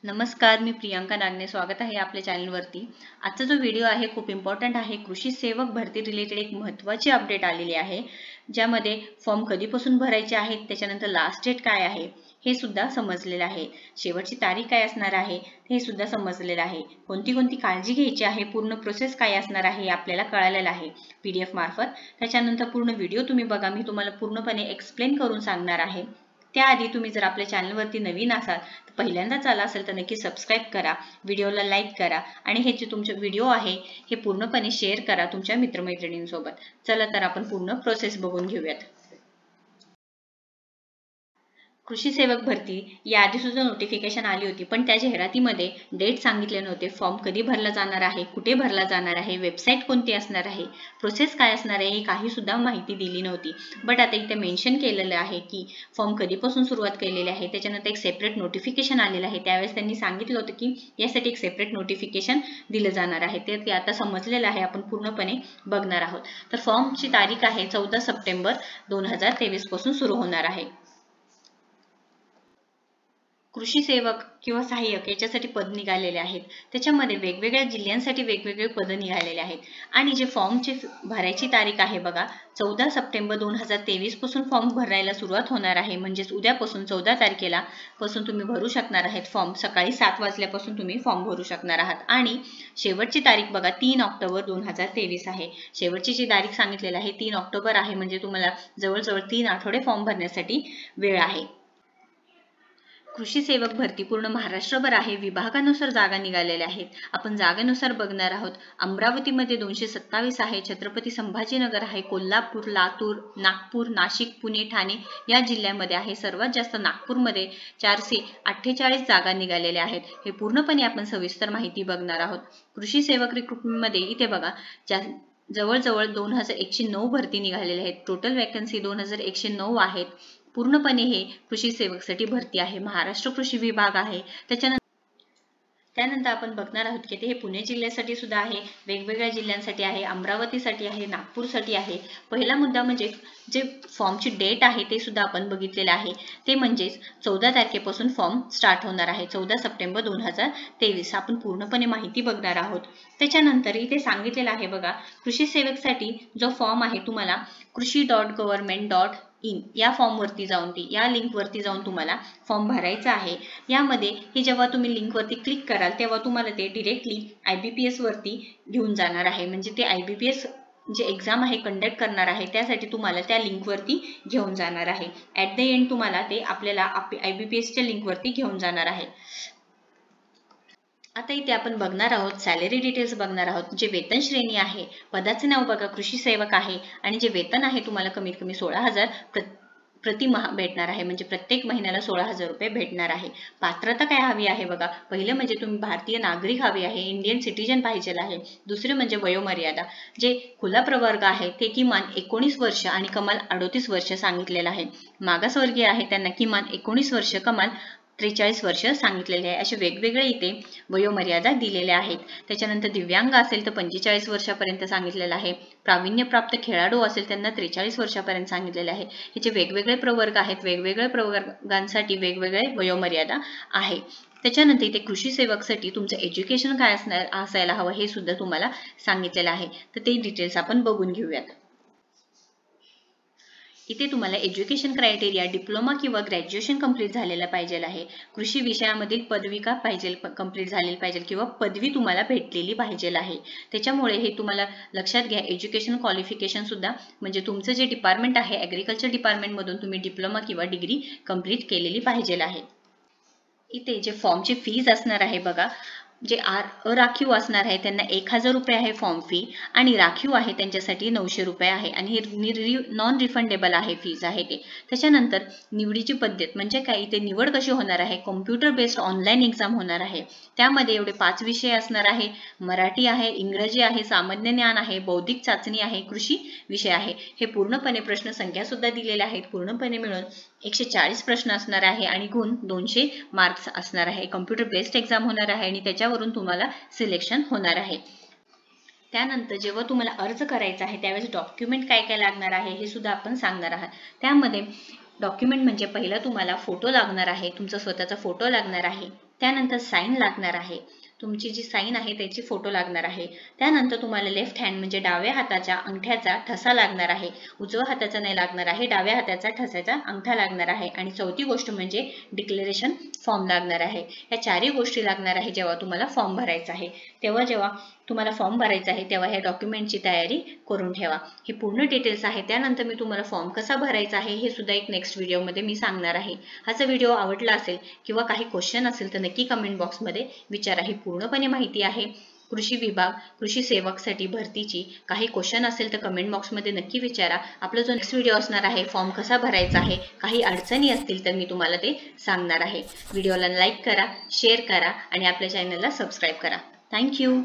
नमस्कार, मी प्रियांका नागने. स्वागत आहे आपल्या चॅनलवरती. आजचा जो व्हिडिओ आहे खूप इम्पॉर्टंट आहे. कृषी सेवक भरती रिलेटेड एक महत्त्वाची अपडेट आलेली आहे, ज्यामध्ये फॉर्म कधीपासून भरायचे आहेत, त्याच्यानंतर लास्ट डेट काय आहे हे सुद्धा समजलेलं आहे. शेवटची तारीख काय असणार आहे हे सुद्धा समजलेलं आहे. कोणती कोणती काळजी घ्यायची आहे, पूर्ण प्रोसेस काय असणार आहे हे आपल्याला कळालेलं आहे PDF मार्फत. त्याच्यानंतर पूर्ण व्हिडिओ तुम्ही बघा, मी तुम्हाला पूर्णपणे एक्सप्लेन करून सांगणार आहे. त्याआधी तुम्ही जर आपल्या चॅनलवरती नवीन असाल तर पहिल्यांदाच आला असेल तर नक्की सबस्क्राईब करा, व्हिडिओला लाईक करा आणि हे जे तुमचे व्हिडिओ आहे हे पूर्णपणे शेअर करा तुमच्या मित्रमैत्रिणींसोबत. चला तर आपण पूर्ण प्रोसेस बघून घेऊयात. कृषी सेवक भरती याआधी सुद्धा नोटिफिकेशन आली होती, पण त्या जाहिरातीमध्ये डेट सांगितले नव्हते. फॉर्म कधी भरला जाणार आहे, कुठे भरला जाणार आहे, वेबसाईट कोणती असणार आहे, प्रोसेस काय असणार आहे, ही काही सुद्धा माहिती दिली नव्हती. बट आता इथे मेन्शन केलेलं आहे की फॉर्म कधीपासून सुरुवात केलेली आहे. त्याच्यानंतर एक सेपरेट नोटिफिकेशन आलेलं आहे. त्यावेळेस त्यांनी सांगितलं होतं की यासाठी एक सेपरेट नोटिफिकेशन दिलं जाणार आहे. ते आता समजलेलं आहे, आपण पूर्णपणे बघणार आहोत. तर फॉर्मची तारीख आहे 14 सप्टेंबर 2023 पासून सुरू होणार आहे. कृषी सेवक किंवा सहाय्यक याच्यासाठी पद निघालेले आहेत. त्याच्यामध्ये वेगवेगळ्या जिल्ह्यांसाठी वेगवेगळे पद निघालेले आहेत. आणि जे फॉर्मची भरायची तारीख आहे बघा, 14 सप्टेंबर 2023 पासून फॉर्म भरायला सुरुवात होणार आहे. म्हणजेच उद्यापासून 14 तारखेला पासून तुम्ही भरू शकणार आहेत फॉर्म. सकाळी 7 वाजल्यापासून तुम्ही फॉर्म भरू शकणार आहात. आणि शेवटची तारीख बघा 3 ऑक्टोबर 2023 आहे. शेवटची जी तारीख सांगितलेली आहे 3 ऑक्टोबर आहे. म्हणजे तुम्हाला जवळजवळ 3 आठवडे फॉर्म भरण्यासाठी वेळ आहे. कृषी सेवक भरती पूर्ण महाराष्ट्रभर आहे. विभागानुसार जागा निघालेल्या आहेत. आपण जागेनुसार बघणार आहोत. अमरावतीमध्ये 227 आहे, छत्रपती संभाजीनगर आहे, कोल्हापूर, लातूर, नागपूर, नाशिक, पुणे, ठाणे या जिल्ह्यामध्ये आहे. सर्वात जास्त नागपूरमध्ये 448 जागा निघालेल्या आहेत. हे पूर्णपणे आपण सविस्तर माहिती बघणार आहोत. कृषी सेवक रिक्रुटमेंटमध्ये इथे बघा जवळजवळ 2109 भरती निघालेल्या आहेत. टोटल वॅकन्सी 2109 आहेत. पूर्णपणे हे कृषी सेवकसाठी भरती आहे. महाराष्ट्र कृषी विभाग आहे. त्यानंतर आपण बघणार आहोत की हे पुणे जिल्ह्यासाठी सुद्धा आहे, वेगवेगळ्या जिल्ह्यांसाठी आहे, अमरावतीसाठी आहे, नागपूरसाठी आहे. पहिला मुद्दा म्हणजे जे फॉर्मची डेट आहे ते सुद्धा आपण बघितलेलं आहे. ते म्हणजेच 14 तारखेपासून फॉर्म स्टार्ट होणार आहे. 14 सप्टेंबर 2023 आपण पूर्णपणे माहिती बघणार आहोत. त्याच्यानंतर इथे सांगितलेलं आहे बघा, कृषी सेवकसाठी जो फॉर्म आहे तुम्हाला कृषी.government.in या फॉर्मवरती जाऊन या लिंकवरती जाऊन तुम्हाला फॉर्म भरायचा आहे. यामध्ये हे जेव्हा तुम्ही लिंकवरती क्लिक कराल तेव्हा तुम्हाला ते डिरेक्टली IBPS वरती घेऊन जाणार आहे. म्हणजे ते IBPS जे एक्झाम आहे कंडक्ट करणार आहे त्यासाठी तुम्हाला त्या लिंकवरती घेऊन जाणार आहे. ॲट द एंड तुम्हाला ते आपल्याला IBPSच्या लिंकवरती घेऊन जाणार आहे. आता इथे आपण बघणार आहोत सॅलरी डिटेल्स बघणार आहोत. जे वेतन श्रेणी आहे, पदाचे नाव बघा कृषी सेवक आहे आणि जे वेतन आहे तुम्हाला कमीत कमी 16,000 प्रतिमाह भेटणार आहे. म्हणजे प्रत्येक महिन्याला 16,000 रुपये भेटणार आहे. पात्रता काय हवी आहे बघा, पहिलं म्हणजे तुम्ही भारतीय नागरिक हवे आहे, इंडियन सिटीजन पाहिजे आहे. दुसरे म्हणजे वयोमर्यादा, जे खुला प्रवर्ग आहे ते किमान 19 वर्ष आणि कमाल 38 वर्ष सांगितलेलं आहे. मागासवर्गीय आहे त्यांना किमान 19 वर्ष, कमाल 43 वर्ष सांगितलेले आहे. असे वेगवेगळे इथे वयोमर्यादा दिलेल्या आहेत. त्याच्यानंतर दिव्यांग असेल तर 45 वर्षापर्यंत सांगितलेलं आहे. प्रावीण्यप्राप्त खेळाडू असेल त्यांना 43 वर्षापर्यंत सांगितलेले आहे. ह्याचे वेगवेगळे प्रवर्ग आहेत. वेगवेगळ्या प्रवर्गांसाठी वेगवेगळे वयोमर्यादा आहे. त्याच्यानंतर इथे कृषी सेवकसाठी तुमचं एज्युकेशन काय असायला हवं हे सुद्धा तुम्हाला सांगितलेलं आहे. तर ते डिटेल्स आपण बघून घेऊयात. इथे तुम्हाला एज्युकेशन क्रायटेरिया डिप्लोमा किंवा ग्रॅज्युएशन कंप्लीट झालेलं पाहिजे आहे. कृषी विषयामधील पदवी का पाहिजे, कंप्लीट झालेली पाहिजे किंवा पदवी तुम्हाला भेटलेली पाहिजे आहे. त्याच्यामुळे हे तुम्हाला लक्षात घ्या. एज्युकेशन क्वालिफिकेशन सुद्धा म्हणजे तुमचं जे डिपार्टमेंट आहे ॲग्रिकल्चर डिपार्टमेंटमधून तुम्ही डिप्लोमा किंवा डिग्री कंप्लीट केलेली पाहिजे आहे. इथे जे फॉर्मची फीज असणार आहे बघा, जे अराखीव असणार आहे त्यांना 1,000 रुपये आहे फॉर्म फी आणि राखीव आहे त्यांच्यासाठी 900 रुपये आहे आणि हे नॉन रिफंडेबल आहे फीज आहे ते. त्याच्यानंतर निवडीची पद्धत म्हणजे काय, इथे निवड कशी होणार आहे, कॉम्प्युटर बेस्ड ऑनलाईन एक्झाम होणार आहे. त्यामध्ये एवढे 5 विषय असणार आहे. मराठी आहे, इंग्रजी आहे, सामान्य ज्ञान आहे, बौद्धिक चाचणी आहे, कृषी विषय आहे. हे पूर्णपणे प्रश्न संख्या सुद्धा दिलेल्या आहेत. पूर्णपणे मिळून 140 प्रश्न असणार आहे आणि गुण 200 मार्क्स असणार आहे. कॉम्प्युटर बेस्ड एक्झाम होणार आहे आणि त्याच्यावरून तुम्हाला सिलेक्शन होणार आहे. त्यानंतर जेव्हा तुम्हाला अर्ज करायचा आहे त्यावेळेस डॉक्युमेंट काय काय लागणार आहे हे सुद्धा आपण सांगणार आहात. त्यामध्ये डॉक्युमेंट म्हणजे पहिला तुम्हाला फोटो लागणार आहे, तुमचा स्वतःचा फोटो लागणार आहे. त्यानंतर साईन लागणार आहे, तुमची जी साईन आहे त्याची फोटो लागणार आहे। त्यानंतर तुम्हाला लेफ्ट हँड म्हणजे डाव्या हाताच्या अंगठ्याचा ठसा लागणार आहे, उजव्या हाताचा नाही लागणार आहे, डाव्या हाताचा ठसाचा अंगठा लागणार आहे। आणि चौथी गोष्ट म्हणजे डिक्लेरेशन फॉर्म लागणार आहे। या चारही गोष्टी लागणार आहे जेव्हा तुम्हाला फॉर्म भरायचा आहे। जेव्हा तुम्हाला फॉर्म भरायचा आहे तेव्हा ह्या डॉक्युमेंटची तयारी करून ठेवा। हे पूर्ण डिटेल्स आहे। त्यानंतर मी तुम्हाला फॉर्म कसा भरायचा आहे हे सुद्धा एक नेक्स्ट व्हिडिओमध्ये मी सांगणार आहे। हा जर व्हिडिओ आवडला असेल किंवा काही क्वेश्चन असेल तर नक्की कमेंट बॉक्समध्ये विचारा। ही पूर्णपणे माहिती आहे कृषी विभाग कृषी सेवकसाठी भरतीची। काही क्वेश्चन असेल तर कमेंट बॉक्समध्ये नक्की विचारा। आपला जो नेक्स्ट व्हिडिओ असणार आहे फॉर्म कसा भरायचा आहे, काही अडचणी असतील तर मी तुम्हाला ते सांगणार आहे। व्हिडिओला लाईक करा, शेअर करा आणि आपल्या चॅनलला सबस्क्राईब करा। थँक्यू।